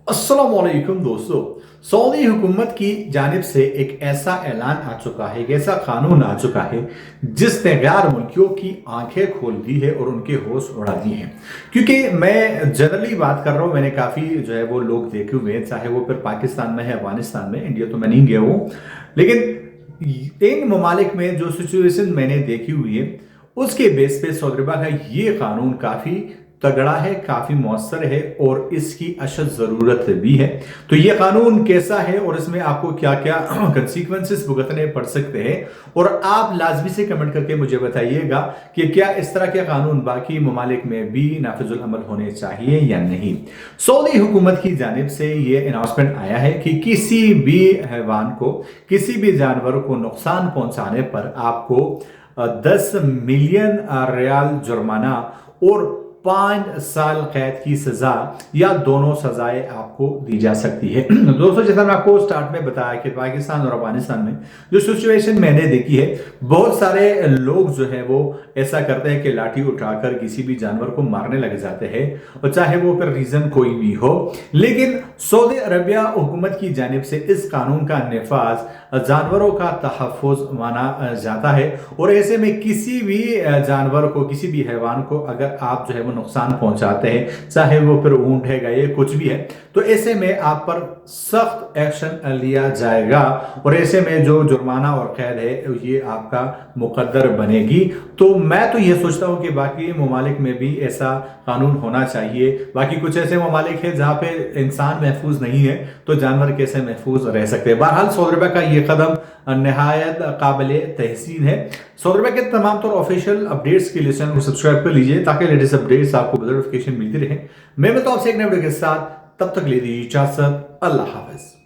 अस्सलामुअलैकुम दोस्तों। सऊदी हुकूमत की जानिब से एक ऐसा ऐलान आ चुका है, एक ऐसा कानून आ चुका है जिसने गैर मुल्कियों की आंखें खोल दी है और उनके होश उड़ा दिए हैं। क्योंकि मैं जनरली बात कर रहा हूँ, मैंने काफ़ी जो है वो लोग देखे हुए हैं, चाहे वो फिर पाकिस्तान में है, अफगानिस्तान में, इंडिया तो मैं नहीं गया हूँ, लेकिन इन ममालिक में जो सिचुएशन मैंने देखी हुई है उसके बेस पे सऊदी अरब का ये कानून काफ़ी तगड़ा है, काफी मौसर है और इसकी अशद जरूरत भी है। तो ये कानून कैसा है और इसमें आपको क्या क्या कंसीक्वेंसेस भुगतने पड़ सकते हैं, और आप लाजमी से कमेंट करके मुझे बताइएगा कि क्या इस तरह के कानून बाकी ममालिक में भी नाफिजुल अमल होने चाहिए या नहीं। सऊदी हुकूमत की जानिब से ये अनाउंसमेंट आया है कि किसी भी हैवान को, किसी भी जानवर को नुकसान पहुंचाने पर आपको 10 मिलियन रियाल जुर्माना और 5 साल कैद की सजा या दोनों सजाएं आपको दी जा सकती है। दोस्तों, जैसा मैं आपको स्टार्ट में बताया कि पाकिस्तान और अफगानिस्तान में जो सिचुएशन मैंने देखी है, बहुत सारे लोग जो है वो ऐसा करते हैं कि लाठी उठाकर किसी भी जानवर को मारने लग जाते हैं, और चाहे वो फिर रीजन कोई भी हो। लेकिन सऊदी अरबिया हुकूमत की जानिब से इस कानून का निफाज जानवरों का तहफ़्फ़ुज़ माना जाता है, और ऐसे में किसी भी जानवर को, किसी भी हैवान को अगर आप जो है वो नुकसान पहुंचाते हैं, चाहे वो फिर ऊंट है, गाय है, कुछ भी है, तो ऐसे में आप पर सख्त एक्शन लिया जाएगा, और ऐसे में जो जुर्माना और कैद है ये आपका मुकद्दर बनेगी। तो मैं तो ये सोचता हूँ कि बाकी ममालिक में भी ऐसा कानून होना चाहिए। बाकी कुछ ऐसे ममालिक है जहाँ पे इंसान महफूज नहीं है, तो जानवर कैसे महफूज रह सकते हैं। बहरहाल सऊदी अरब का ये कदम नहायत काबिल तहसीन है। सऊदी अरब के तमाम तौर ऑफिशियल अपडेट्स के लिए चैनल को सब्सक्राइब कर लीजिए ताकि लेटेस्ट अपडेट्स आपको नोटिफिकेशन मिलती रहे। मैं मिलता हूं आपसे एक नए वीडियो के साथ, तब तक ले दीजिए इजाजत। अल्लाह हाफिज।